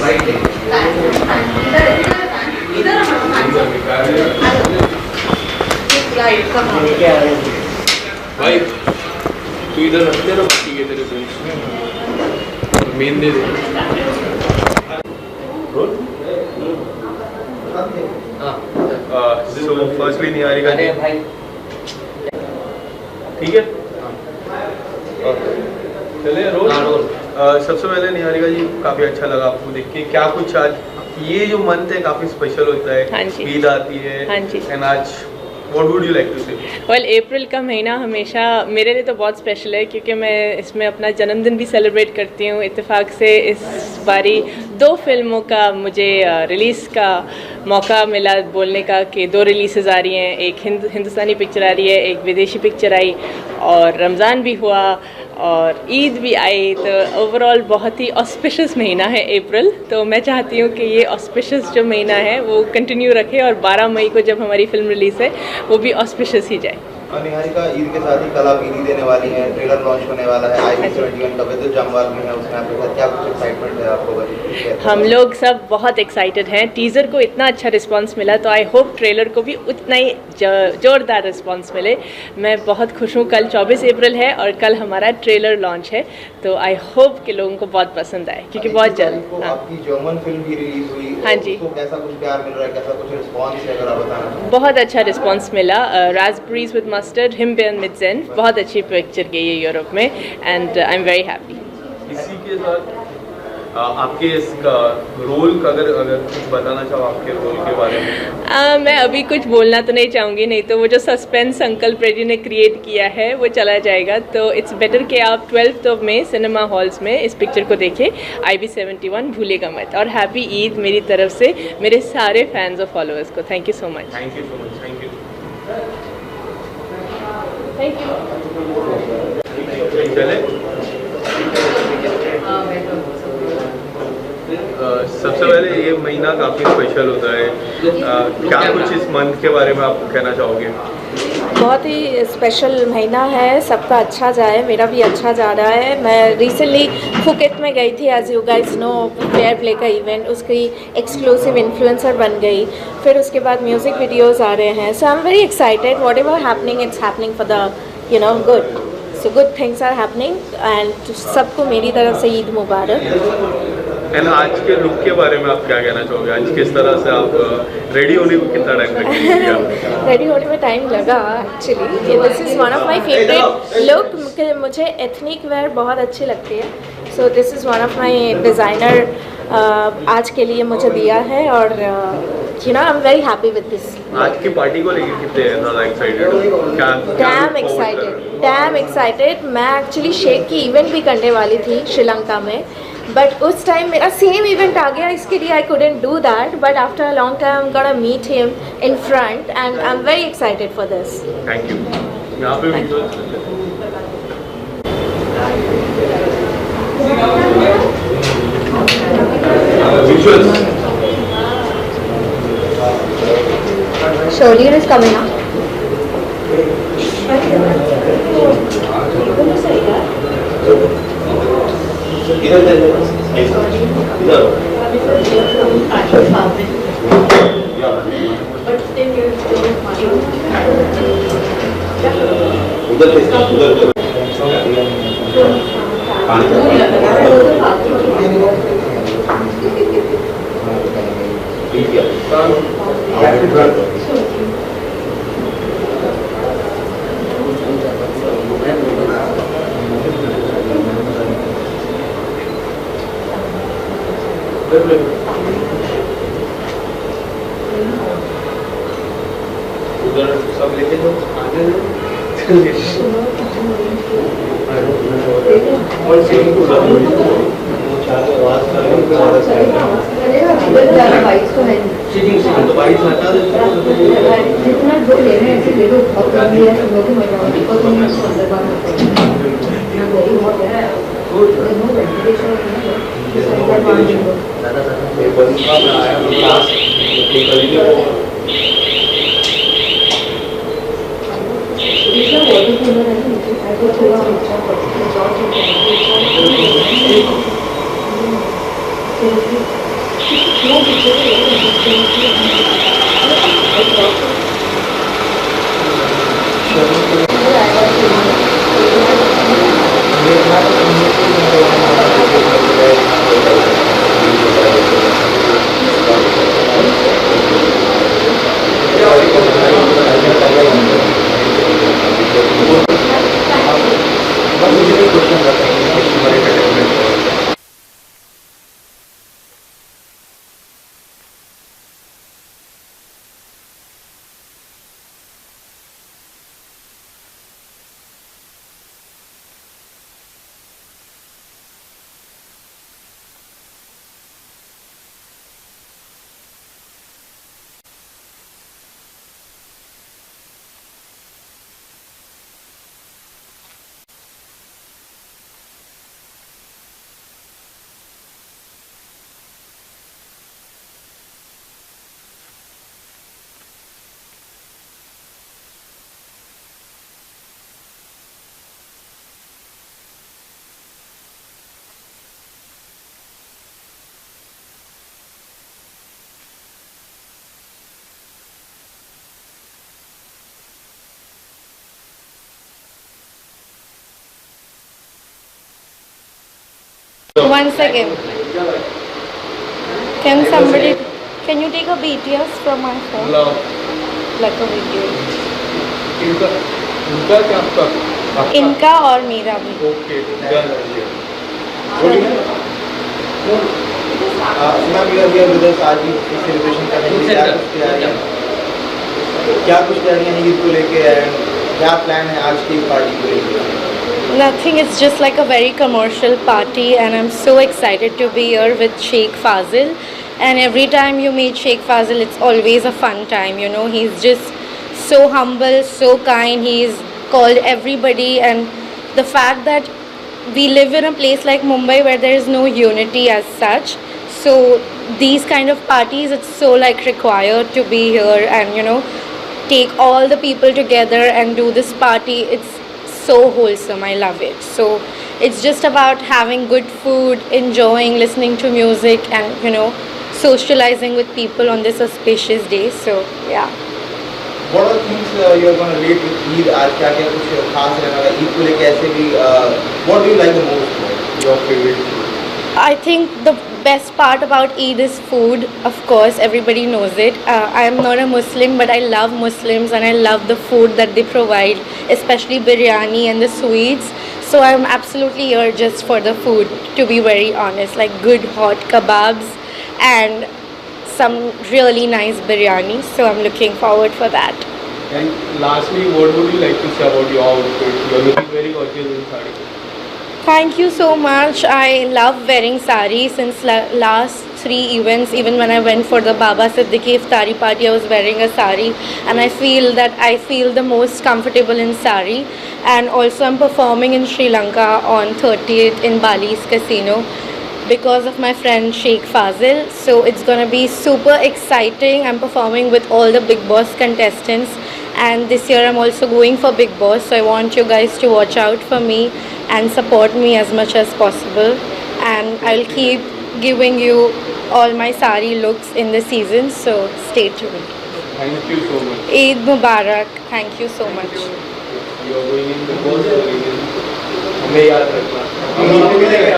भाई तू इधर रखते ना, ठीक है तेरे फ्रेंड्स मेन दे दे। सो फर्स्टली निहारिका जी, ठीक है चले रोल। सबसे पहले निहारिका जी काफ़ी अच्छा लगा आपको देख के। क्या कुछ आज ये जो मंथ है काफ़ी स्पेशल होता है, हाँ जी, ईद आती है, हाँ जी, एंड आज What would you like to say? Well April का महीना हमेशा मेरे लिए तो बहुत स्पेशल है क्योंकि मैं इसमें अपना जन्मदिन भी सेलिब्रेट करती हूँ। इत्तेफाक से इस बारी 2 फिल्मों का मुझे रिलीज़ का मौका मिला बोलने का कि 2 रिलीज़ आ रही हैं, एक हिंदुस्तानी पिक्चर आ रही है, एक विदेशी पिक्चर आई, और रमज़ान भी हुआ और ईद भी आई। तो ओवरऑल बहुत ही ऑस्पिशियस महीना है अप्रैल। तो मैं चाहती हूँ कि ये ऑस्पिशियस जो महीना है वो कंटिन्यू रखे और 12 मई को जब हमारी फिल्म रिलीज़ है वो भी ऑस्पिशियस ही जाए। निहारिका, ईद के साथ ही कल आप ईदी देने वाली हैं, ट्रेलर लॉन्च होने वाला है, IB71 का विद्युत जामवाल में है, उसमें आपके साथ क्या कुछ एक्साइटमेंट है आपको? हम लोग सब बहुत एक्साइटेड हैं। टीज़र को इतना अच्छा रिस्पांस मिला तो आई होप ट्रेलर को भी उतना ही ज़ोरदार रिस्पांस मिले। मैं बहुत खुश हूँ। कल 24 अप्रैल है और कल हमारा ट्रेलर लॉन्च है, तो आई होप कि लोगों को बहुत पसंद आए क्योंकि बहुत जल्द आपकी जर्मन फिल्म भी रिलीज हुई। हाँ जी, कैसा कुछ प्यार मिल रहा है, कैसा कुछ रिस्पांस है, अगर आप बताना? बहुत अच्छा रिस्पांस मिला। Raspberries with mustard, हिमबेन mid Zen, बहुत अच्छी पिक्चर गई है यूरोप में and I am very happy. इसी के साथ आपके इसका रोल का अगर कुछ बताना चाहो आपके रोल के बारे में। मैं अभी कुछ बोलना तो नहीं चाहूँगी, नहीं तो वो जो सस्पेंस अंकल प्रेडी ने क्रिएट किया है वो चला जाएगा। तो इट्स बेटर कि आप 12 मई सिनेमा हॉल्स में इस पिक्चर को देखिए, IB71 भूलेगा मत। और हैप्पी ईद मेरी तरफ से मेरे सारे फैंस और फॉलोअर्स को। Thank you so much. Thank you so much. Thank you. चले सबसे पहले ये महीना काफ़ी स्पेशल होता है, क्या कुछ इस मंथ के बारे में आप कहना चाहोगे? बहुत ही स्पेशल महीना है, सबका अच्छा जाए, मेरा भी अच्छा जा रहा है। मैं रिसेंटली फुकेट में गई थी, as you guys know, fair play का इवेंट, उसकी एक्सक्लूसिव इन्फ्लुएंसर बन गई। फिर उसके बाद म्यूज़िक वीडियोस आ रहे हैं। So I am very excited, whatever happening it's happening for the good. So good things are happening and सबको मेरी तरफ से ईद मुबारक। एंड आज के लुक के बारे में आप क्या कहना चाहोगे? आज किस तरह से आप रेडी होने को कितना टाइम लगा? रेडी होने में टाइम लगा actually. This is one of my favourite look. मुझे एथनिक वेयर बहुत अच्छी लगती है, so this is one of my designer आज के लिए मुझे दिया है और आई am very happy with this. आज की पार्टी को लेकर कितने ज़्यादा एक्साइटेड हो? Dam excited. मैं एक्चुअली शेख की इवेंट भी करने वाली थी श्रीलंका में, बट उस टाइम मेरा सेम इवेंट आ गया, इसके लिए I couldn't do that, but after a long time I am gonna meet him in front and I am very excited for this. Thank you. यहाँ पे visuals Shirley is coming up. उधर सब लेके जाओ, आगे One second. Can you take a BTS from my phone? Like a video. इनका इनका क्या आपका इनका और मेरा भी. Okay done ma'am you are here with us आज ईद की सेलिब्रेशन करने के लिए क्या कुछ तैयारियां हैं ईद को लेके एंड क्या प्लान है आज की पार्टी को लेके? Nothing, it's just like a very commercial party, and I'm so excited to be here with Sheikh Fazil. And every time you meet Sheikh Fazil, it's always a fun time, you know. He's just so humble, so kind. He's called everybody, and the fact that we live in a place like Mumbai where there is no unity as such, so these kind of parties, it's so like required to be here and, you know, take all the people together and do this party. It's so wholesome. I love it. So it's just about having good food, enjoying listening to music, and, you know, socializing with people on this auspicious day. So yeah. What are the things you are going to relate with Eid? आज क्या क्या कुछ खास रहने वाला ईद को लेके ऐसे भी what do you like the most? your favorite I think the best part about Eid is food. Of course, everybody knows it. I am not a Muslim, but I love Muslims and I love the food that they provide, especially biryani and the sweets. So I'm absolutely here just for the food, to be very honest. Like good hot kebabs and some really nice biryani. So I'm looking forward for that. and lastly what would you like to say about your outfit? You're looking very gorgeous in sari. Thank you so much. I love wearing sari since last 3 events. Even when I went for the Baba Siddiqui Iftari party, I was wearing a sari, and I feel that I feel the most comfortable in sari. And also I'm performing in Sri Lanka on 30th in Bali's Casino because of my friend Sheikh Fazil. So it's gonna be super exciting. I'm performing with all the Big Boss contestants, and this year I'm also going for Big Boss. So I want you guys to watch out for me and support me as much as possible, and I'll keep giving you all my sari looks in the season, so stay tuned. Thank you so much. Eid Mubarak. Thank you so much. You are going in the boss हमें याद रखना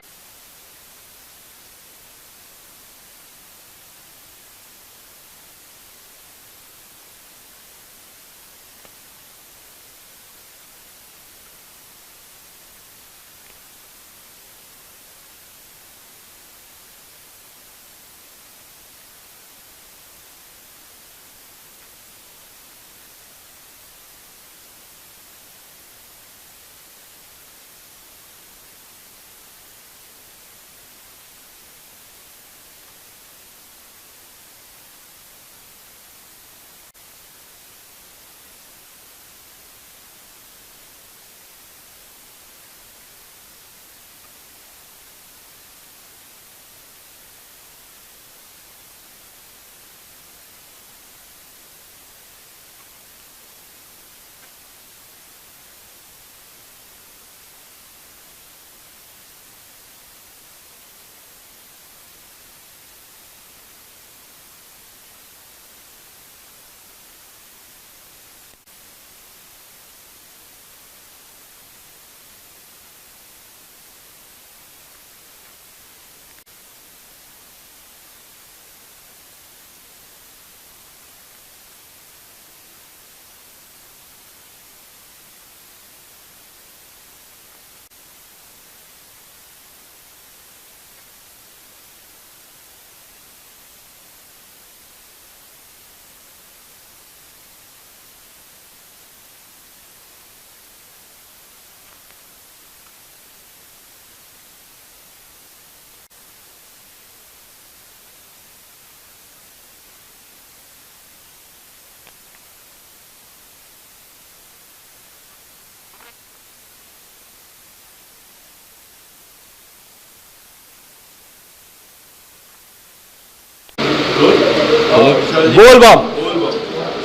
बोल बम।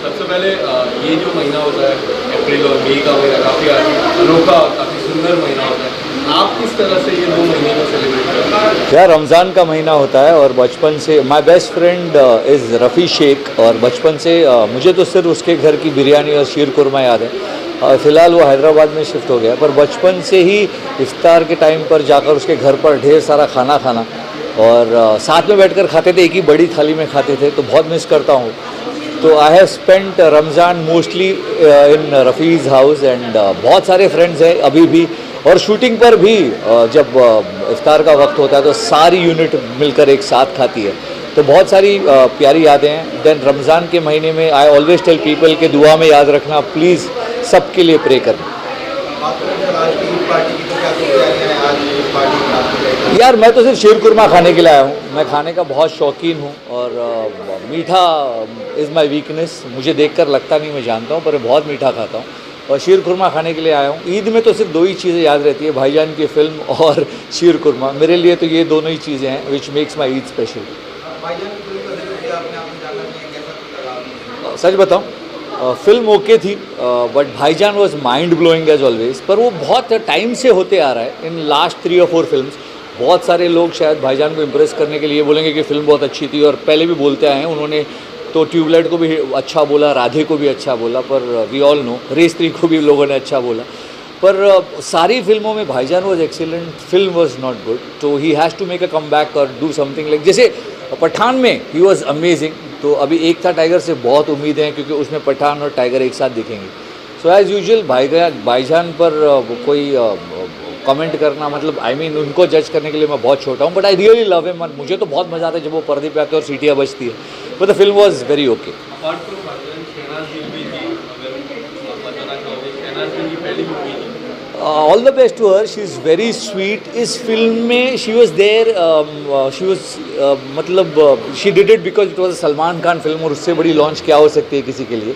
सबसे पहले ये जो महीना होता है अप्रैल और मई का महीना काफ़ी अनोखा काफ़ी सुंदर महीना होता है, आप किस तरह से ये 2 महीने को सेलिब्रेट करते हैं? यार रमज़ान का महीना होता है और बचपन से my best friend is Rafi Sheikh, और बचपन से मुझे तो सिर्फ उसके घर की बिरयानी और शीर कुरमा याद है। फ़िलहाल वो हैदराबाद में शिफ्ट हो गया, पर बचपन से ही इफ्तार के टाइम पर जाकर उसके घर पर ढेर सारा खाना खाना और साथ में बैठकर खाते थे, एक ही बड़ी थाली में खाते थे, तो बहुत मिस करता हूँ। तो I have spent Ramzan mostly in Rafi's house and बहुत सारे फ्रेंड्स हैं अभी भी, और शूटिंग पर भी जब इफ्तार का वक्त होता है तो सारी यूनिट मिलकर एक साथ खाती है, तो बहुत सारी प्यारी यादें हैं। देन रमज़ान के महीने में आई ऑलवेज टेल पीपल के दुआ में याद रखना, प्लीज़ सबके लिए प्रे करना। बात करें सर आज की ईद पार्टी की, तो क्या तैयारियां हैं आज की ईद पार्टी में आपकी? यार मैं तो सिर्फ शीर कुरमा खाने के लिए आया हूँ, मैं खाने का बहुत शौकीन हूँ और मीठा इज़ माई वीकनेस, मुझे देखकर लगता नहीं मैं जानता हूँ, पर मैं बहुत मीठा खाता हूँ और शीर कुरमा खाने के लिए आया हूँ। ईद में तो सिर्फ 2 ही चीज़ें याद रहती है, भाईजान की फ़िल्म और शीर कुरमा। मेरे लिए तो ये दोनों ही चीज़ें हैं which makes my Eid special. भाईजान की फिल्म का जिक्र किया आपने, आपने जाना नहीं है, कैसा लगा? सच बताऊँ फिल्म ओके थी, बट भाईजान was mind blowing as always, पर वो बहुत टाइम से होते आ रहा है इन लास्ट 3 और 4 फिल्म्स। बहुत सारे लोग शायद भाईजान को इम्प्रेस करने के लिए बोलेंगे कि फ़िल्म बहुत अच्छी थी, और पहले भी बोलते आए हैं, उन्होंने तो ट्यूबलाइट को भी अच्छा बोला, राधे को भी अच्छा बोला, पर वी ऑल नो रेस 3 को भी लोगों ने अच्छा बोला, पर सारी फिल्मों में Bhaijaan was excellent, film was not good, तो he has to make a come back और डू समथिंग लाइक, जैसे पठान में ही वॉज अमेजिंग, तो अभी एक था टाइगर से बहुत उम्मीदें हैं क्योंकि उसमें पठान और टाइगर एक साथ दिखेंगे। सो एज़ यूजुअल भाईजान पर कोई कमेंट करना, मतलब आई मीन उनको जज करने के लिए मैं बहुत छोटा हूँ, but I really love him, मुझे तो बहुत मज़ा आता है जब वो पर्दे पे आते हैं और सीटियाँ बजती है, but the film was very okay. Apart from भाईजान शहनाज गिल भी थी, अगर आप बताना चाहोगे, शहनाज गिल की पहली मूवी थी। All the best to her, she is very sweet. इस फिल्म में she was there, she was मतलब she did it because it was a Salman Khan film, और उससे बड़ी लॉन्च क्या हो सकती है किसी के लिए,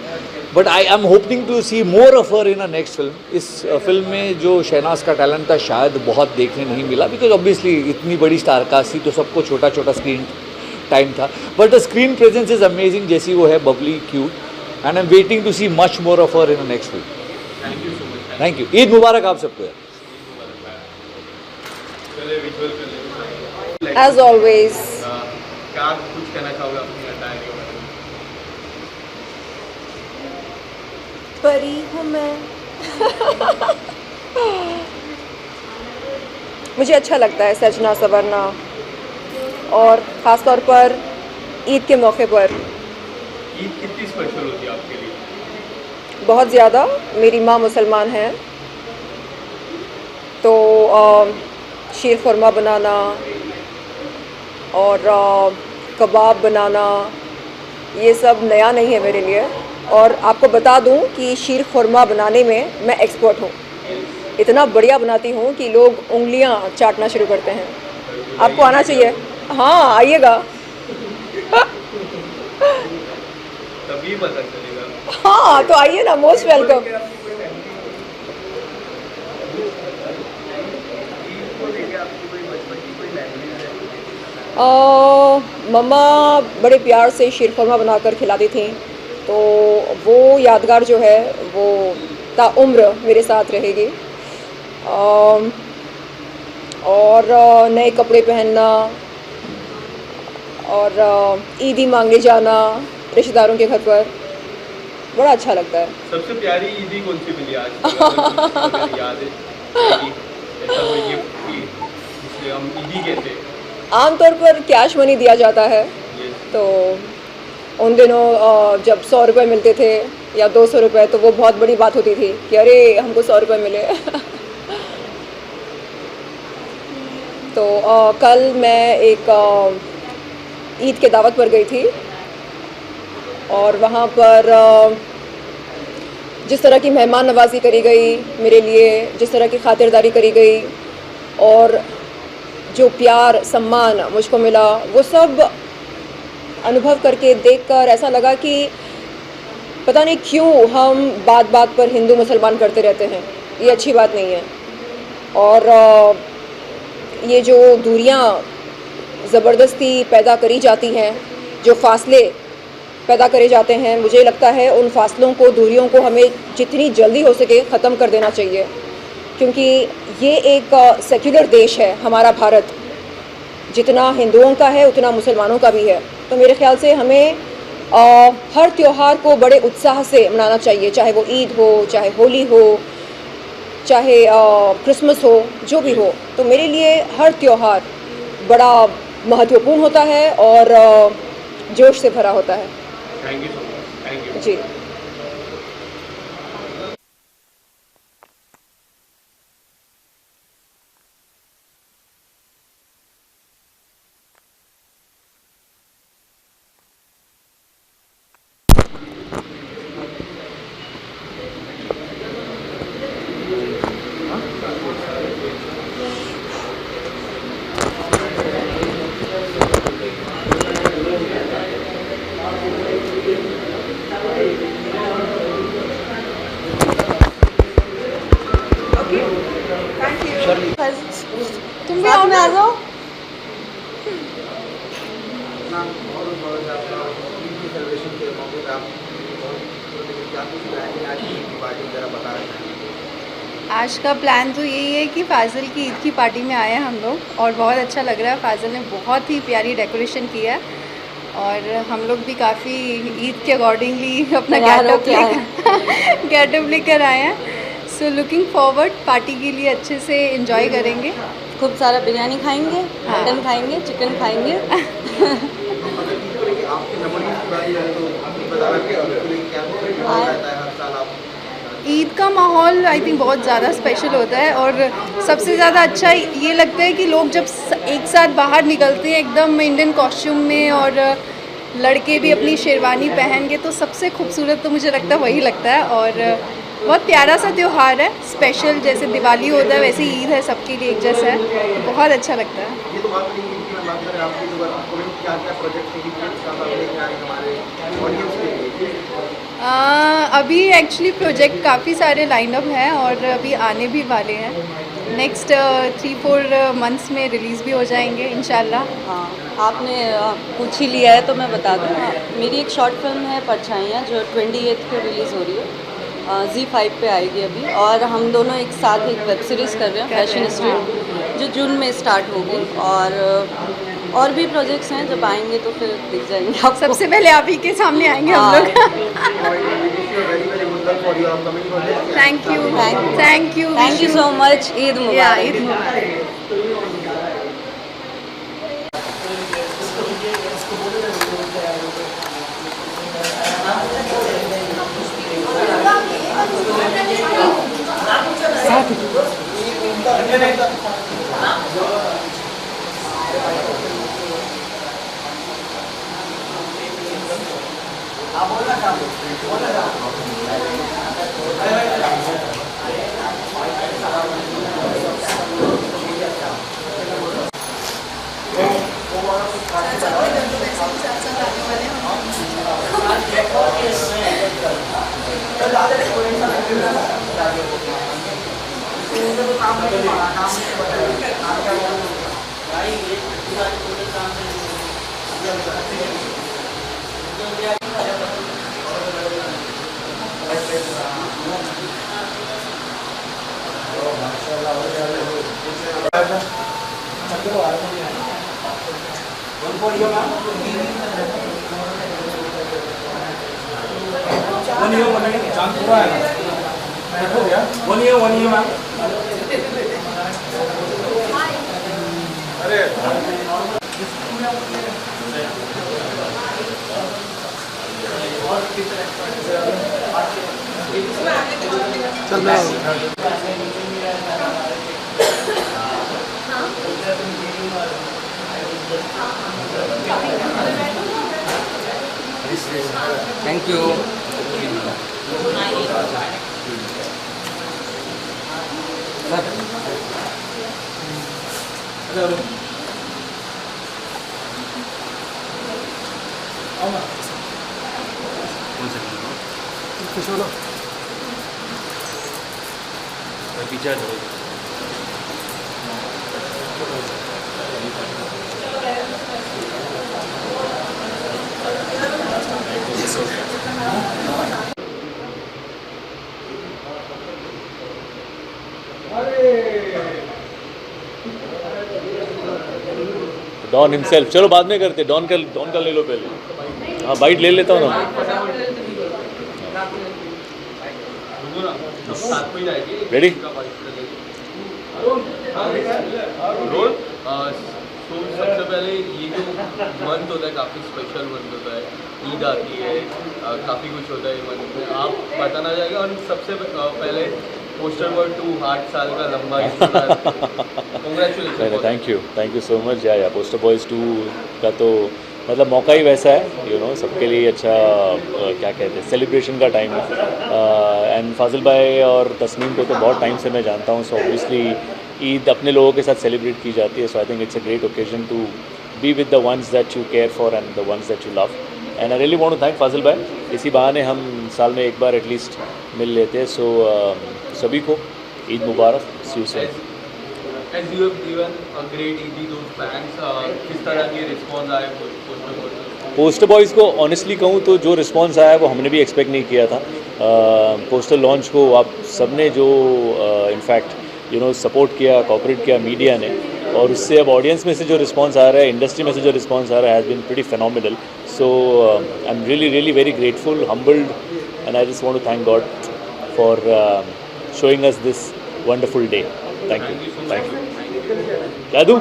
but I am hoping to see more of her in a next film. इस फिल्म में जो शहनाज का टैलेंट था शायद बहुत देखने नहीं मिला, बिकॉज ऑब्वियसली इतनी बड़ी स्टार कास्ट थी तो सबको छोटा छोटा स्क्रीन टाइम था, but the screen presence is amazing, जैसी वो है bubbly cute, and I am waiting to see much more of her in a next film. Thank you so much. Thank you, Eid मुबारक आप सबको यार। As always. क्या कुछ कहना चाहोगे अपनी डायरी के बारे में? परी हूँ मैं। मुझे अच्छा लगता है सजना संवरना, और ख़ास तौर पर ईद के मौके पर। ईद कितनी स्पेशल होती है आपके लिए? बहुत ज़्यादा। मेरी माँ मुसलमान हैं, तो शीर खुरमा बनाना और कबाब बनाना ये सब नया नहीं है मेरे लिए, और आपको बता दूं कि शीर खुरमा बनाने में मैं एक्सपर्ट हूँ। इतना बढ़िया बनाती हूँ कि लोग उंगलियाँ चाटना शुरू करते हैं। आपको आना चाहिए। हाँ आइएगा। तभी पता चलेगा। हाँ तो आइए ना, मोस्ट वेलकम। मम्मा बड़े प्यार से शीर खुरमा बनाकर खिलाती थी, तो वो यादगार जो है वो ताउम्र मेरे साथ रहेगी। और नए कपड़े पहनना और ईदी मांगने जाना रिश्तेदारों के घर पर बड़ा अच्छा लगता है। सबसे प्यारी ईदी कौन सी मिली आज? अगर याद है ऐसा कोई गिफ्ट की जिसे हम ईदी कहते हैं? आमतौर पर कैश मनी दिया जाता है, तो उन दिनों जब 100 रुपये मिलते थे या 200 रुपये, तो वो बहुत बड़ी बात होती थी कि अरे हमको 100 रुपये मिले। तो कल मैं एक ईद के दावत पर गई थी, और वहाँ पर जिस तरह की मेहमान नवाजी करी गई मेरे लिए, जिस तरह की खातिरदारी करी गई, और जो प्यार सम्मान मुझको मिला, वो सब अनुभव करके देखकर ऐसा लगा कि पता नहीं क्यों हम बात बात पर हिंदू मुसलमान करते रहते हैं। ये अच्छी बात नहीं है। और ये जो दूरियां ज़बरदस्ती पैदा करी जाती हैं, जो फासले पैदा करे जाते हैं, मुझे लगता है उन फासलों को, दूरियों को हमें जितनी जल्दी हो सके ख़त्म कर देना चाहिए, क्योंकि ये एक सेक्युलर देश है हमारा भारत, जितना हिंदुओं का है उतना मुसलमानों का भी है। तो मेरे ख्याल से हमें हर त्यौहार को बड़े उत्साह से मनाना चाहिए, चाहे वो ईद हो, चाहे होली हो, चाहे क्रिसमस हो, जो भी हो। तो मेरे लिए हर त्यौहार बड़ा महत्वपूर्ण होता है और जोश से भरा होता है। Thank you so much. Thank you जी। तुम भी आओ में आ जाओ। आज का प्लान तो यही है कि फ़ाज़िल की ईद की पार्टी में आए हैं हम लोग और बहुत अच्छा लग रहा है। फ़ाज़िल ने बहुत ही प्यारी डेकोरेशन किया है और हम लोग भी काफ़ी ईद के अकॉर्डिंगली अपना गेटअप लेकर आए हैं। सो लुकिंग फॉरवर्ड, पार्टी के लिए अच्छे से एंजॉय करेंगे, खूब सारा बिरयानी खाएंगे, मटन खाएंगे, चिकन खाएंगे। ईद का माहौल आई थिंक बहुत ज़्यादा स्पेशल होता है और सबसे ज़्यादा अच्छा ये लगता है कि लोग जब एक साथ बाहर निकलते हैं एकदम इंडियन कॉस्ट्यूम में और लड़के भी अपनी शेरवानी पहन के, तो सबसे खूबसूरत तो मुझे लगता है वही लगता है। और बहुत प्यारा सा त्यौहार है, स्पेशल जैसे दिवाली होता है वैसे ईद है, सबके लिए एक जैसा है, तो बहुत अच्छा लगता है। अभी एक्चुअली प्रोजेक्ट काफ़ी सारे लाइनअप हैं और अभी आने भी वाले हैं। नेक्स्ट 3-4 मंथ्स में रिलीज़ भी हो जाएंगे इंशाल्लाह। हाँ, आपने पूछ ही लिया है तो मैं बता दूँ, मेरी एक शॉर्ट फिल्म है परछाइयाँ जो 28 को रिलीज़ हो रही है, Z5 पे आएगी अभी। और हम दोनों एक साथ एक वेब सीरीज़ कर रहे हैं फैशन स्ट्रीट, जो जून में स्टार्ट होगी। और भी प्रोजेक्ट्स हैं, जब आएंगे तो फिर दिख जाएंगे आप। सबसे पहले आप ही के सामने आएंगे हम लोग। Thank you so much. Eid Mubarak. Thank you. पीछे डॉन हिमसेल्फ। चलो बाद में करते, डॉन का ले लो पहले। हाँ बाइट ले लेता हूँ ना। रेडी? रोल तो सबसे पहले ये जो मंथ होता है काफ़ी स्पेशल मंथ होता है, ईद आती है, काफ़ी कुछ होता है मंथ में, आप बताना चाहेंगे। और सबसे पहले पोस्टर वर्ड 2 8 साल का लंबा congratulation. Thank you so much. या पोस्टर बॉयज़ 2 का तो मतलब मौका ही वैसा है, यू नो, सबके लिए अच्छा क्या कहते हैं, सेलिब्रेशन का टाइम है। एंड फाजिल भाई और तस्नीम को तो बहुत टाइम से मैं जानता हूँ, सो ऑब्वियसली ईद अपने लोगों के साथ सेलिब्रेट की जाती है। So I think it's a great occasion to be with the ones that you care for and the ones that you love. And I really want to thank Fazil भाई, इसी बहाने हम साल में एक बार एटलीस्ट मिल लेते हैं। सो सभी को ईद मुबारक। See you soon. As you have given a great Eid to those fans, किस तरह की रिस्पॉन्स आए पोस्टर बॉयज़ को? ऑनेस्टली कहूँ तो जो रिस्पॉन्स आया वो हमने भी एक्सपेक्ट नहीं किया था। पोस्टर लॉन्च को आप सबने जो इनफैक्ट यू नो सपोर्ट किया, कोऑपरेट किया मीडिया ने, और उससे अब ऑडियंस में से जो रिस्पॉन्स आ रहा है, इंडस्ट्री में से जो रिस्पॉन्स आ रहा है, has been pretty phenomenal. So I am really very grateful, humbled, and I just want to thank god for showing us this wonderful day. Thank you. क्या दूँ?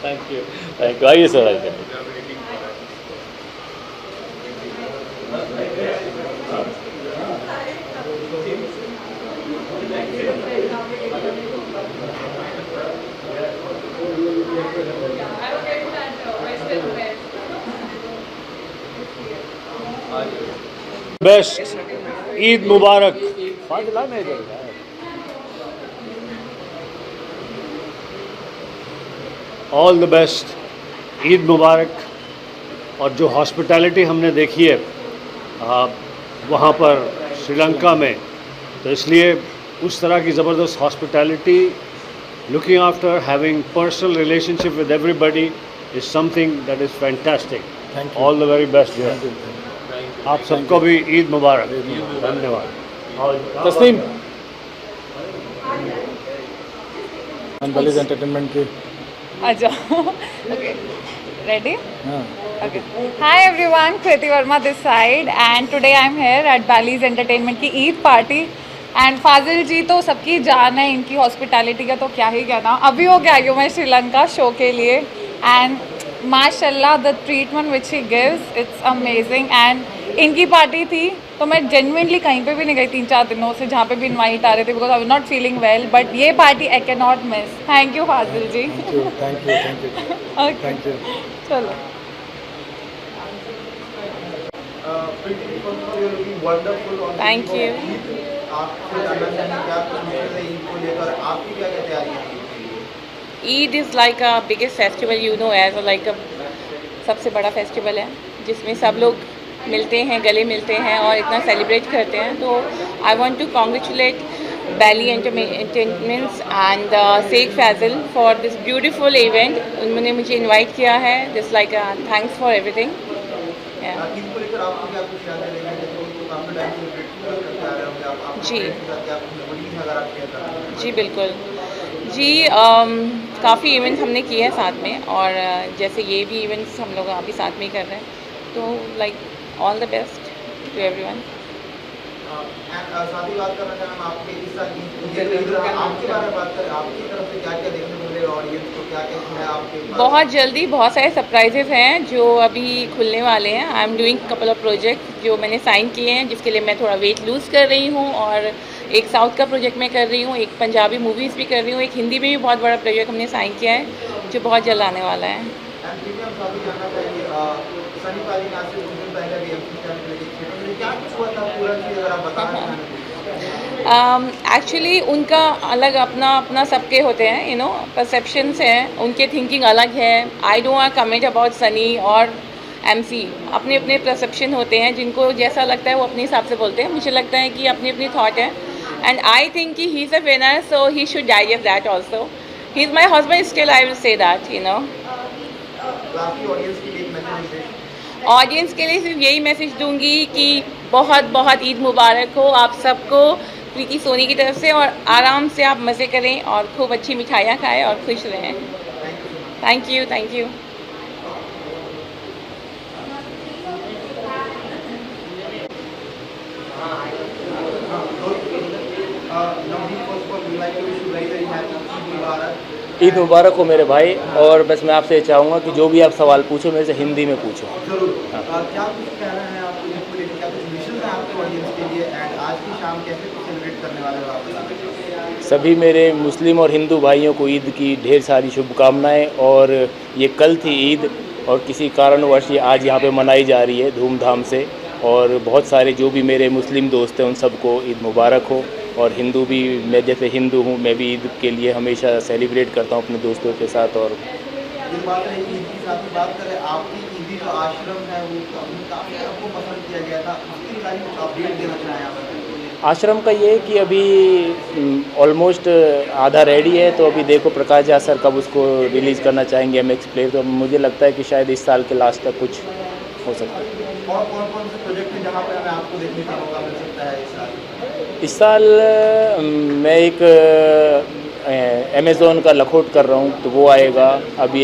Thank you. आइए सर, आइए। बेस्ट ईद मुबारक। All the best, Eid मुबारक। और जो hospitality हमने देखी है वहाँ पर श्रीलंका में, तो इसलिए उस तरह की ज़बरदस्त hospitality, looking after, having personal relationship with everybody is something that is fantastic. All the very best. आप सबको भी ईद मुबारक। धन्यवाद। तस्लीम बालीज एंटरटेनमेंट की आ जाओ। Okay, ready? Okay. Hi everyone, Kriti Verma this side and today I'm here at Bally's Entertainment की Eid party and फाजिल जी तो सबकी जान है, इनकी हॉस्पिटैलिटी का तो क्या ही कहना। अभी हो गया हूँ मैं श्रीलंका शो के लिए एंड माशाल्लाह the treatment which he gives it's amazing. And इनकी पार्टी थी तो मैं जेन्युइनली कहीं पे भी नहीं गई 3-4 दिनों से, जहाँ पे भी इनवाइट आ रहे थे, because I was not feeling well, but ये party I can not miss. Thank you Fazil ji. Thank you. चलो। Thank you. Eid is like a biggest festival, you know, as like a सबसे बड़ा फेस्टिवल है जिसमें सब लोग मिलते हैं, गले मिलते हैं और इतना सेलिब्रेट करते हैं। तो I want to congratulate Baily entertainments and Sheikh Faizal for this beautiful event. उन्होंने मुझे इनवाइट किया है, this like thanks for everything. जी बिल्कुल जी। काफ़ी इवेंट्स हमने किए हैं साथ में, और जैसे ये भी इवेंट्स हम लोग अभी साथ में ही कर रहे हैं, तो like all the best to everyone. साथ ही बात करना चाहें आपके इस आपके बारे में बात करें, आपकी तरफ से क्या क्या देखने को मिलेगा ऑडियंस को, क्या क्या है आपके पास? बहुत जल्दी बहुत सारे सरप्राइजेस हैं जो अभी खुलने वाले हैं। I am doing couple of project जो मैंने साइन किए हैं, जिसके लिए मैं थोड़ा वेट लूज़ कर रही हूँ, और एक साउथ का प्रोजेक्ट मैं कर रही हूँ, एक पंजाबी मूवीज़ भी कर रही हूँ, एक हिंदी में भी बहुत बड़ा प्रोजेक्ट हमने साइन किया है जो बहुत जल्द आने वाला है। एक्चुअली उनका अलग अपना सबके होते हैं, यू नो, परसेप्शंस हैं, उनके थिंकिंग अलग है। I don't want comment about Sunny और MC अपने अपने परसेप्शन होते हैं, जिनको जैसा लगता है वो अपने हिसाब से बोलते हैं। मुझे लगता है कि अपनी अपनी थॉट है, एंड आई थिंक कि he is a winner, so he should digest that also. He is my husband, still I will say that, you know. Audience के लिए सिर्फ यही मैसेज दूंगी कि बहुत बहुत ईद मुबारक हो आप सबको प्रीति सोनी की तरफ से, और आराम से आप मज़े करें और खूब अच्छी मिठाइयाँ खाएं और खुश रहें। Thank you, thank you. Eid मुबारक हो मेरे भाई, और बस मैं आपसे चाहूँगा कि जो भी आप सवाल पूछो मेरे से हिंदी में पूछो। जरूर। क्या कुछ कहना है आपको ईद को लेकर, क्या कुछ विशेष है आपके ऑडियंस के लिए, एंड आज की शाम कैसे सेलिब्रेट करने वाले हो आप? सभी मेरे मुस्लिम और हिंदू भाइयों को ईद की ढेर सारी शुभकामनाएं। और ये कल थी ईद, और किसी कारणवश ये आज यहाँ पे मनाई जा रही है धूमधाम से, और बहुत सारे जो भी मेरे मुस्लिम दोस्त हैं उन सबको ईद मुबारक हो। और हिंदू भी, मैं जैसे हिंदू हूँ, मैं भी ईद के लिए हमेशा सेलिब्रेट करता हूँ अपने दोस्तों के साथ। और इस बात है ईद की साथ ही बात करें, आपकी ईदी जो आश्रम है वो काफ़ी आपको पसंद किया गया था, उसकी सारी कुछ अपडेट देना चाहें आप? आश्रम का ये है कि अभी ऑलमोस्ट आधा रेडी है, तो अभी देखो प्रकाश झा सर कब उसको रिलीज़ करना चाहेंगे MX प्ले, तो मुझे लगता है कि शायद इस साल के लास्ट तक कुछ हो सकता है। और कौन कौन से प्रोजेक्ट हैं जहाँ पर हमें आपको देखने का मौका मिल सकता है इस साल? इस साल मैं एक अमेज़ोन का लखोट कर रहा हूँ, तो वो आएगा। अभी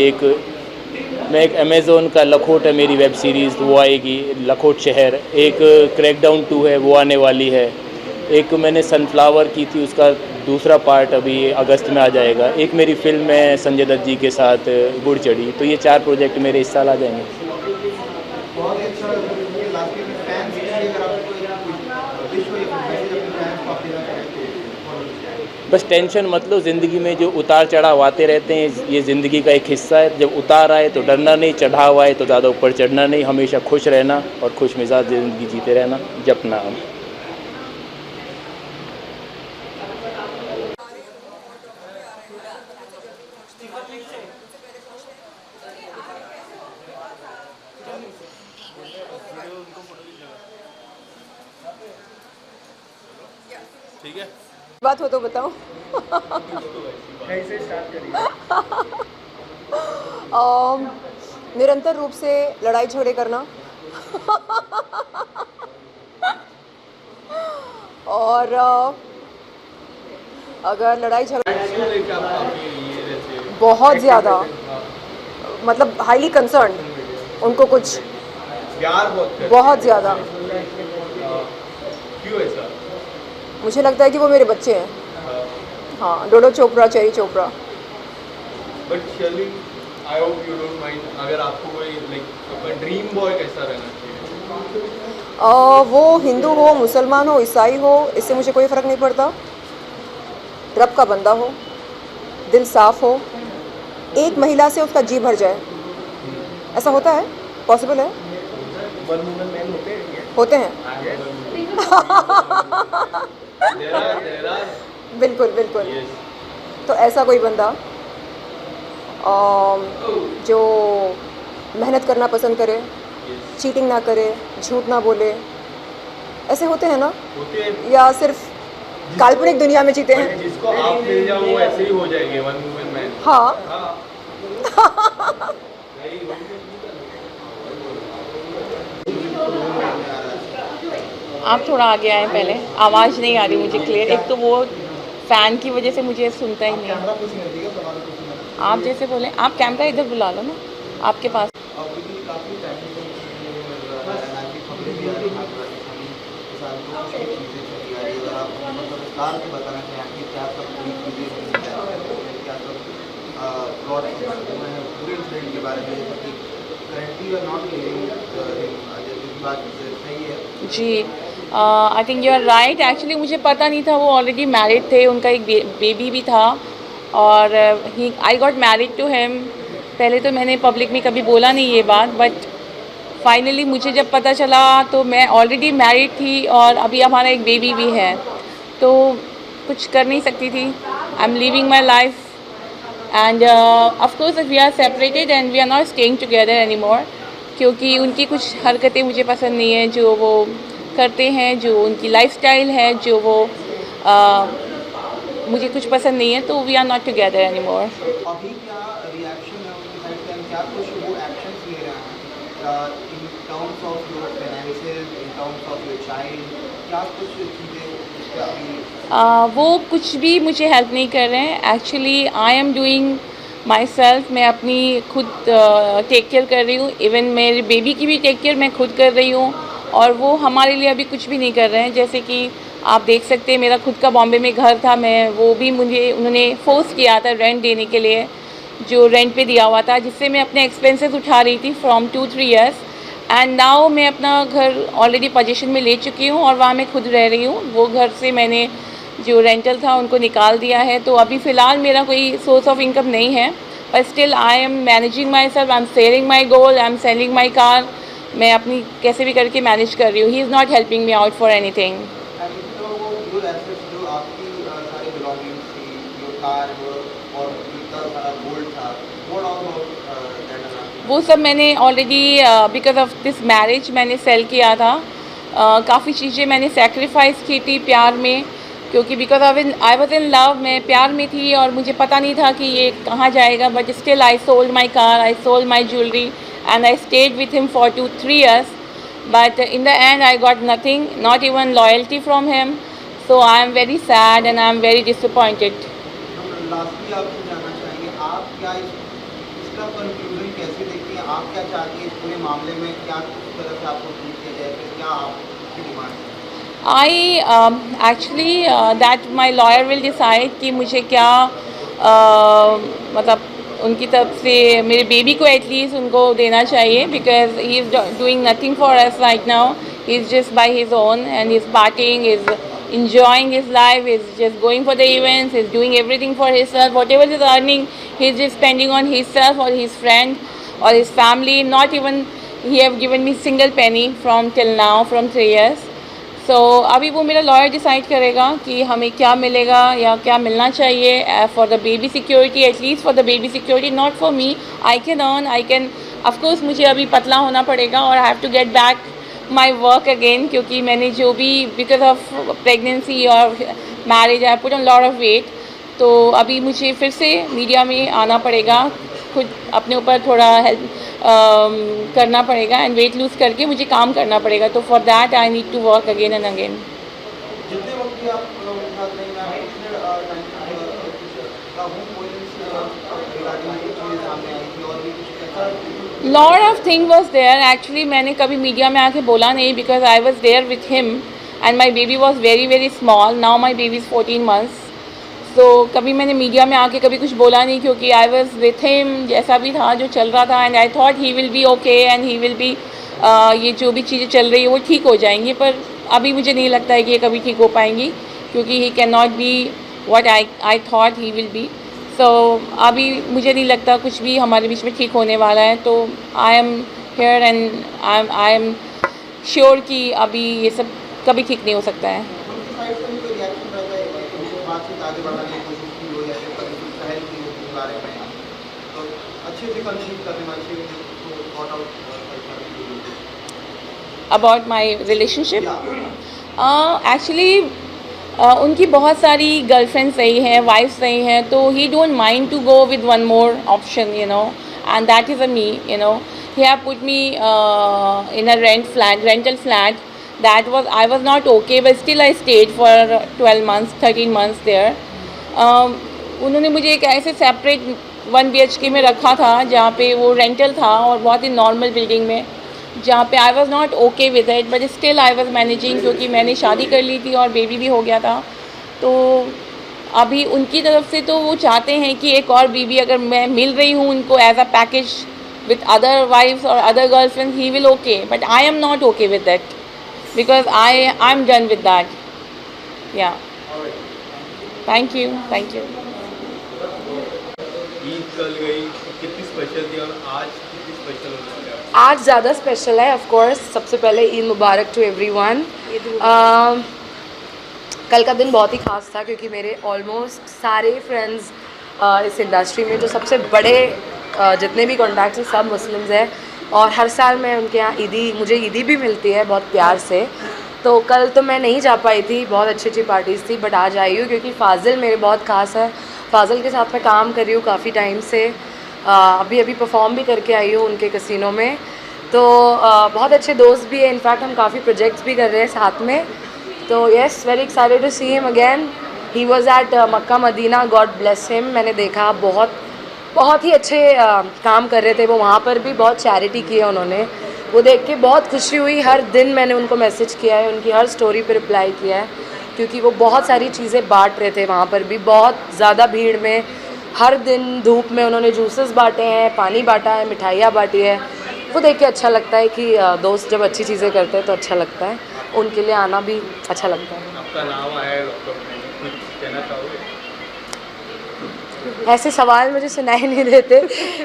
मैं एक अमेज़ोन का लखोट है मेरी वेब सीरीज़, वो आएगी, लखोट शहर। एक क्रैकडाउन 2 है, वो आने वाली है। एक मैंने सनफ्लावर की थी, उसका दूसरा पार्ट अभी अगस्त में आ जाएगा। एक मेरी फिल्म है संजय दत्त जी के साथ, गुड़ चढ़ी। तो ये 4 प्रोजेक्ट मेरे इस साल आ जाएंगे। बहुत अच्छा लास्ट में फैंस के लिए अगर आपको विश हो या मैसेज अपने फैंस को आप देना चाहें तो? बस टेंशन मत लो, ज़िंदगी में जो उतार चढ़ाव आते रहते हैं, ये ज़िंदगी का एक हिस्सा है। जब उतार आए तो डरना नहीं, चढ़ाव आए तो ज़्यादा ऊपर चढ़ना नहीं, हमेशा खुश रहना और खुश मिजाज ज़िंदगी जीते रहना। जपना हम। ठीक है, बात हो तो बताओ। कैसे स्टार्ट करिए? निरंतर रूप से लड़ाई झगड़े करना और अगर लड़ाई झगड़े बहुत ज़्यादा, मतलब हाईली कंसर्न, उनको कुछ प्यार बहुत ज़्यादा। क्यों ऐसा? मुझे लगता है कि वो मेरे बच्चे हैं। हाँ, Dodo Chopra, Cherry Chopra. But surely, I hope you don't mind, अगर आपको कोई लाइक ड्रीम बॉय कैसा रहना चाहिए? वो हिंदू हो, मुसलमान हो, ईसाई हो, इससे मुझे कोई फ़र्क नहीं पड़ता। रब का बंदा हो, दिल साफ़ हो, एक महिला से उसका जी भर जाए। ऐसा होता है? पॉसिबल है? होते हैं। बिल्कुल बिल्कुल। तो ऐसा कोई बंदा जो मेहनत करना पसंद करे, चीटिंग ना करे, झूठ ना बोले, ऐसे होते हैं ना? होते हैं। या सिर्फ काल्पनिक दुनिया में जीते हैं? जिसको आप मिल जाओ वो ऐसे ही हो जाएंगे, वन वुमन मैन। हाँ। आप थोड़ा आगे आए पहले, आवाज़ नहीं आ रही मुझे क्लियर। एक तो वो फ़ैन की वजह से मुझे सुनता ही नहीं। आप जैसे बोले, आप कैमरा इधर बुला लो ना, आपके पास। जी, I think you are right. Actually मुझे पता नहीं था, वो ऑलरेडी मैरिड थे, उनका एक बेबी भी था, और I got married to him. पहले तो मैंने पब्लिक में कभी बोला नहीं ये बात, बट फाइनली मुझे जब पता चला तो मैं ऑलरेडी मैरिड थी और अभी हमारा एक बेबी भी है, तो कुछ कर नहीं सकती थी। I am living my life and of course if we are separated and we are not staying together anymore, क्योंकि उनकी कुछ हरकतें मुझे पसंद नहीं है जो वो करते हैं, जो उनकी लाइफस्टाइल है, जो वो मुझे कुछ पसंद नहीं है, तो we are not together anymore. अभी क्या रिएक्शन है उनकी साइड से, क्या कुछ वो एक्शंस ले रहे हैं in terms of your finances, in terms of your child, क्या कुछ चीज़ें उस पर अभी वो कुछ भी मुझे हेल्प नहीं कर रहे हैं। Actually I am doing my self, मैं अपनी खुद टेक केयर कर रही हूँ। इवन मेरे बेबी की भी टेक केयर मैं खुद कर रही हूँ, और वो हमारे लिए अभी कुछ भी नहीं कर रहे हैं। जैसे कि आप देख सकते हैं, मेरा खुद का बॉम्बे में घर था, मैं वो भी मुझे उन्होंने फोर्स किया था रेंट देने के लिए, जो रेंट पे दिया हुआ था, जिससे मैं अपने एक्सपेंसेस उठा रही थी फ्रॉम 2-3 ईयर्स। एंड नाउ मैं अपना घर ऑलरेडी पोजीशन में ले चुकी हूँ और वहाँ मैं खुद रह रही हूँ। वो घर से मैंने जो रेंटल था उनको निकाल दिया है, तो अभी फ़िलहाल मेरा कोई सोर्स ऑफ इनकम नहीं है, पर still I am managing my self, I am selling my gold, I am selling my car. मैं अपनी कैसे भी करके मैनेज कर रही हूँ। He is not helping me out for anything. वो सब मैंने already because of this marriage मैंने सेल किया था। काफ़ी चीज़ें मैंने सेक्रीफाइस की थी प्यार में, क्योंकि because I was in love, मैं प्यार में थी और मुझे पता नहीं था कि ये कहाँ जाएगा। But still I sold my car, I sold my jewellery and I stayed with him for 2-3 years. But in the end I got nothing, not even loyalty from him. So I am very sad and I am very disappointed. Lastly आपसे जानना चाहेंगे, आप क्या इसका conclusion कैसे देखती हैं, आप क्या चाहती हैं इस पूरे मामले में, क्या किस तरह से आपको ट्रीट किया जाए, फिर क्या आपकी डिमांड है? I actually that my lawyer will decide कि मुझे क्या मतलब उनकी तरफ से मेरे बेबी को एटलीस्ट उनको देना चाहिए, because he is doing nothing for us right now. He is just by his own and he is partying, is enjoying his life, is just going for the events, is doing everything for himself. Whatever he's earning, he's just spending on himself or his friend or his family. Not even he have given me single penny from till now, from 3 years. So अभी वो मेरा lawyer decide करेगा कि हमें क्या मिलेगा या क्या मिलना चाहिए for the baby security, at least for the baby security, not for me. I can earn, I can, of course मुझे अभी पतला होना पड़ेगा और I have to get back my work again, क्योंकि मैंने जो भी बिकॉज ऑफ प्रेगनेंसी और marriage I put on lot of weight. तो अभी मुझे फिर से मीडिया में आना पड़ेगा, खुद अपने ऊपर थोड़ा हेल्प करना पड़ेगा एंड वेट लूज़ करके मुझे काम करना पड़ेगा। तो for that I need to work again and again. Lot of thing was there actually, मैंने कभी मीडिया में आके बोला नहीं, because I was there with him and my baby was very very small. Now my baby is 14 months। तो कभी मैंने media में आके कभी कुछ बोला नहीं, क्योंकि आई वॉज विथ हिम, जैसा भी था जो चल रहा था, and I thought he will B okay and he will B, ये जो भी चीज़ें चल रही है वो ठीक हो जाएंगी। पर अभी मुझे नहीं लगता है कि ये कभी ठीक हो पाएंगी, क्योंकि he can not be what I thought he will be. So अभी मुझे नहीं लगता कुछ भी हमारे बीच में ठीक होने वाला है। तो I am here and I am sure कि अभी ये सब कभी ठीक नहीं हो सकता है। अबाउट माई रिलेशनशिप, एक्चुअली उनकी बहुत सारी गर्लफ्रेंड्स रही हैं, वाइफ्स रही हैं, तो he don't mind to go with one more option, you know, and that is a me, you know. He have put me in a rental flat. That was, I was not okay, but still I stayed for 12 months, 13 months there. उन्होंने मुझे एक ऐसे separate 1 BHK में रखा था जहाँ पे वो रेंटल था और बहुत ही नॉर्मल बिल्डिंग में, जहाँ पे I was not okay with it, but still I was managing, क्योंकि मैंने शादी कर ली थी और बेबी भी हो गया था। तो अभी उनकी तरफ से तो वो चाहते हैं कि एक और बीवी अगर मैं मिल रही हूँ उनको as a package with other wives और other girlfriends, he will okay, but I am not okay with that, because I am done with that. Yeah thank you, thank you. Eid चल गई, कितनी स्पेशल थी और आज कितनी स्पेशल होने वाली है? आज ज़्यादा स्पेशल है, ऑफ कोर्स। सबसे पहले ईद मुबारक टू एवरीवन। कल का दिन बहुत ही ख़ास था, क्योंकि मेरे ऑलमोस्ट सारे फ्रेंड्स इस इंडस्ट्री में जो सबसे बड़े जितने भी कॉन्टैक्ट्स हैं सब मुस्लिम्स हैं। और हर साल मैं उनके यहाँ ईदी, मुझे ईदी भी मिलती है बहुत प्यार से। तो कल तो मैं नहीं जा पाई थी, बहुत अच्छी अच्छी पार्टीज़ थी, बट आज आई हूँ क्योंकि फ़ाज़िल मेरे बहुत ख़ास है। फ़ाज़िल के साथ मैं काम कर रही हूँ काफ़ी टाइम से, अभी अभी परफॉर्म भी करके आई हूँ उनके कसिनो में। तो बहुत अच्छे दोस्त भी हैं, इनफैक्ट हम काफ़ी प्रोजेक्ट्स भी कर रहे हैं साथ में। तो yes, very excited to see him again. He was at Makkah Madinah, God bless him. मैंने देखा बहुत ही अच्छे काम कर रहे थे वो वहाँ पर भी, बहुत चैरिटी की है उन्होंने। वो देख के बहुत खुशी हुई। हर दिन मैंने उनको मैसेज किया है, उनकी हर स्टोरी पे रिप्लाई किया है, क्योंकि वो बहुत सारी चीज़ें बांट रहे थे वहाँ पर भी, बहुत ज़्यादा भीड़ में। हर दिन धूप में उन्होंने जूसेस बांटे हैं, पानी बांटा है, मिठाइयाँ बांटी है। वो देख के अच्छा लगता है कि दोस्त जब अच्छी चीज़ें करते हैं तो अच्छा लगता है, उनके लिए आना भी अच्छा लगता है। आपका नाम आया है लॉकअप में, कुछ कहना चाहोगे? ऐसे सवाल मुझे सुनाई नहीं देते,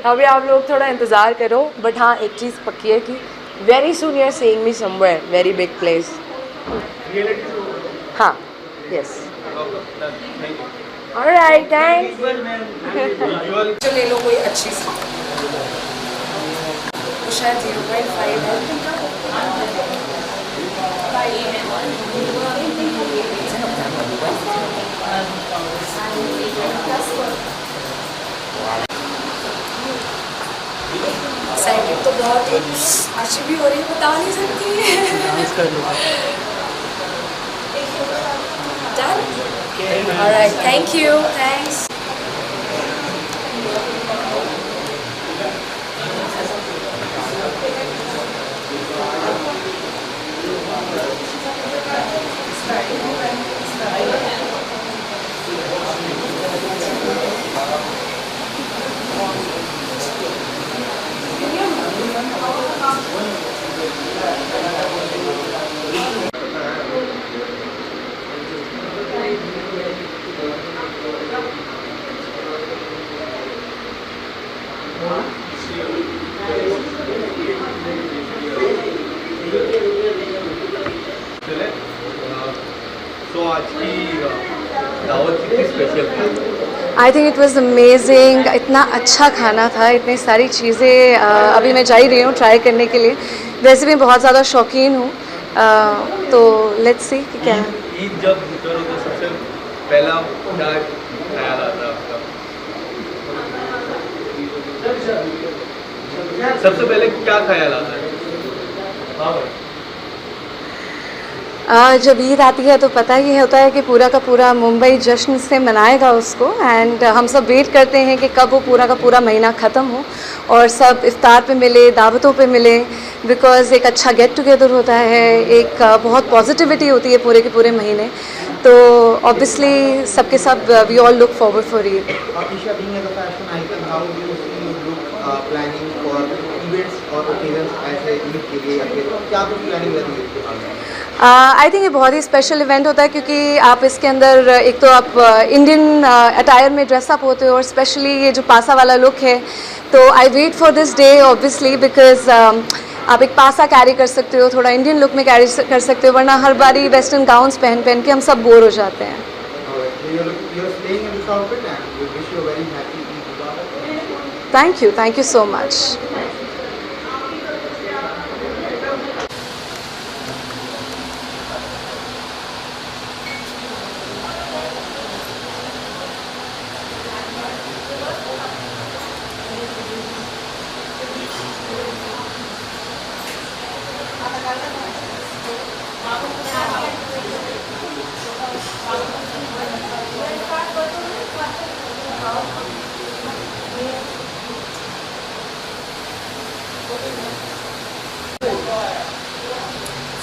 अभी आप लोग थोड़ा इंतज़ार करो। बट हाँ, एक चीज़ पक्की है कि very soon you are seeing me somewhere, very big place. हाँ, यस। Alright, thanks. जो ले लो कोई अच्छी सी, वो शायद 0.5 है। एक्साइटेड तो बहुत ही अच्छी भी हो रही है, बता नहीं सकती। Done, alright, thank you, thanks. तो आज की दावत कितनी स्पेशल थी? I think it was amazing. इतना अच्छा खाना था, इतनी सारी चीज़ें। अभी मैं जा ही रही हूँ ट्राई करने के लिए। वैसे भी बहुत ज़्यादा शौकीन हूँ, तो लेट्स सी कि क्या है। ईद जब गुजरो तो सबसे पहला क्या ख्याल आता है आपका? सबसे पहले क्या ख्याल आता है? हाँ भाई। जब ईद आती है तो पता ही होता है कि पूरा का पूरा मुंबई जश्न से मनाएगा उसको। एंड हम सब वेट करते हैं कि कब वो पूरा का पूरा महीना ख़त्म हो और सब इफ्तार पे मिले, दावतों पे मिले। बिकॉज़ एक अच्छा गेट टुगेदर होता है, एक बहुत पॉजिटिविटी होती है पूरे के पूरे महीने। तो ऑब्वियसली सबके सब we all look forward for Eid. Isha, being as a fashion icon, how do you see you look planning for events or occasions ऐसे ईद के लिए या फिर क्या कुछ प्लानिंग रहती है इसके बारे में? आई थिंक ये बहुत ही स्पेशल इवेंट होता है, क्योंकि आप इसके अंदर एक तो आप इंडियन अटायर में ड्रेसअप होते हो, और स्पेशली ये जो पासा वाला लुक है। तो I wait for this day obviously, because आप एक पासा कैरी कर सकते हो, थोड़ा इंडियन लुक में कैरी कर सकते हो, वरना हर बारी वेस्टर्न गाउन्स पहन पहन के हम सब बोर हो जाते हैं। Thank you so much.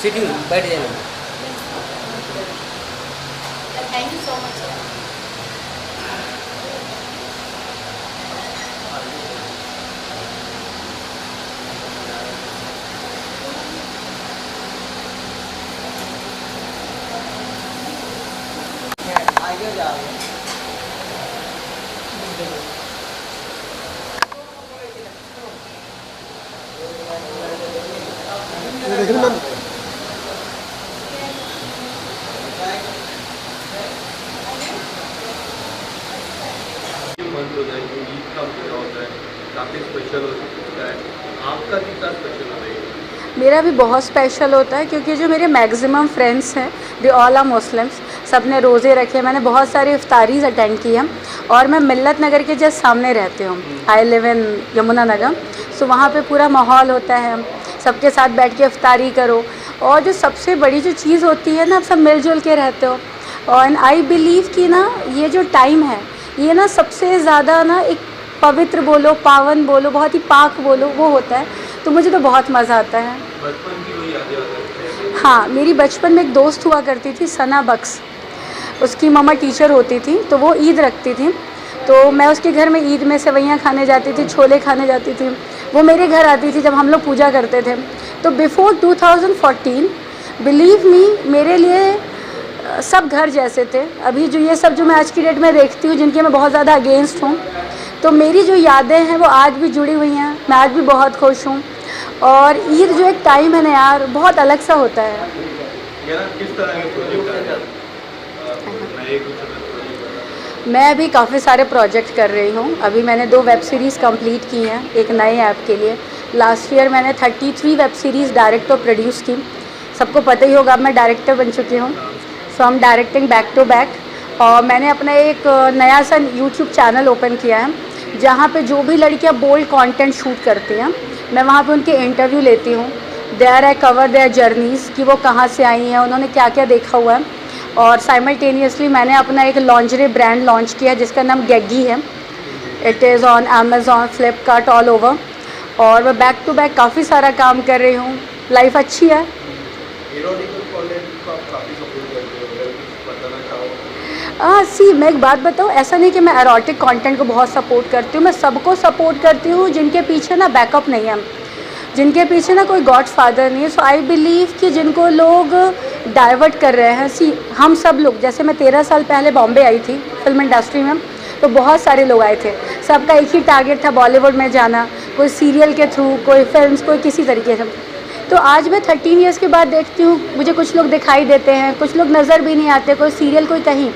Sitting बैठ जाना। Thank you so much. आगे जा रहे हैं। मंथ होता है, ईद का महीना होता है, काफ़ी स्पेशल होता है। आपका कितना स्पेशल होता है? मेरा भी बहुत स्पेशल होता है क्योंकि जो मेरे मैक्सिमम फ्रेंड्स हैं दे ऑल आर मुस्लिम्स, सब ने रोज़े रखे। मैंने बहुत सारी इफ्तारीज अटेंड की हैं और मैं मिल्लत नगर के जस्ट सामने रहती हूँ। I live in Yamuna Nagar, सो वहाँ पे पूरा माहौल होता है, सबके साथ बैठ के इफ्तारी करो। और जो सबसे बड़ी जो चीज़ होती है ना, आप सब मिलजुल के रहते हो। और आई बिलीव कि ना ये जो टाइम है ये ना सबसे ज़्यादा ना एक पवित्र बोलो, पावन बोलो, बहुत ही पाक बोलो, वो होता है। तो मुझे तो बहुत मज़ा आता है। बचपन की वही यादें होती हैं? हाँ, मेरी बचपन में एक दोस्त हुआ करती थी सना बख्श, उसकी मम्मा टीचर होती थी तो वो ईद रखती थी, तो मैं उसके घर में ईद में सेवइयाँ खाने जाती थी, छोले खाने जाती थी। वो मेरे घर आती थी जब हम लोग पूजा करते थे। तो बिफोर 2014 बिलीव मी मेरे लिए सब घर जैसे थे। अभी जो ये सब जो मैं आज की डेट में देखती हूँ, जिनके मैं बहुत ज़्यादा अगेंस्ट हूँ, तो मेरी जो यादें हैं वो आज भी जुड़ी हुई हैं। मैं आज भी बहुत खुश हूँ। और ईद जो एक टाइम है ना यार, बहुत अलग सा होता है। किस तरह के प्रोजेक्ट मैं अभी काफ़ी सारे प्रोजेक्ट कर रही हूँ। अभी मैंने 2 वेब सीरीज़ कंप्लीट की हैं एक नए ऐप के लिए। लास्ट ईयर मैंने 33 वेब सीरीज़ डायरेक्ट और प्रोड्यूस की। सबको पता ही होगा अब मैं डायरेक्टर बन चुकी हूँ। So I am directing back to back. और मैंने अपना एक नया सा यूट्यूब चैनल ओपन किया है जहाँ पे जो भी लड़कियाँ बोल्ड कंटेंट शूट करती हैं, मैं वहाँ पे उनके इंटरव्यू लेती हूँ। There I cover their journeys कि वो कहाँ से आई हैं, उन्होंने क्या क्या देखा हुआ है। और साइमल्टेनियसली मैंने अपना एक लॉन्जरी ब्रांड लॉन्च किया जिसका नाम गेगी है। It is on Amazon, Flipkart, all over. और मैं बैक टू बैक काफ़ी सारा काम कर रही हूँ। लाइफ अच्छी है। सी मैं एक बात बताऊँ, ऐसा नहीं कि मैं एरोटिक कंटेंट को बहुत सपोर्ट करती हूँ। मैं सबको सपोर्ट करती हूँ जिनके पीछे ना बैकअप नहीं है, जिनके पीछे ना कोई गॉड फादर नहीं है। सो आई बिलीव कि जिनको लोग डाइवर्ट कर रहे हैं, सी हम सब लोग, जैसे मैं 13 साल पहले बॉम्बे आई थी फिल्म इंडस्ट्री में, तो बहुत सारे लोग आए थे। सबका एक ही टारगेट था बॉलीवुड में जाना, कोई सीरियल के थ्रू, कोई फिल्म्स, कोई किसी तरीके से। तो आज मैं 13 ईयर्स के बाद देखती हूँ मुझे कुछ लोग दिखाई देते हैं, कुछ लोग नज़र भी नहीं आते, कोई सीरियल कोई कहीं।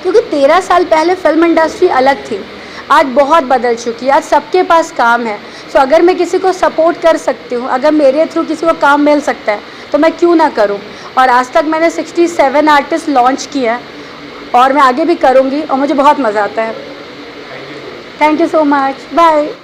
क्योंकि 13 साल पहले फिल्म इंडस्ट्री अलग थी, आज बहुत बदल चुकी है। आज सबके पास काम है। सो अगर मैं किसी को सपोर्ट कर सकती हूँ, अगर मेरे थ्रू किसी को काम मिल सकता है तो मैं क्यों ना करूँ। और आज तक मैंने 67 आर्टिस्ट लॉन्च किया है और मैं आगे भी करूँगी और मुझे बहुत मज़ा आता है। Thank you so much. Bye.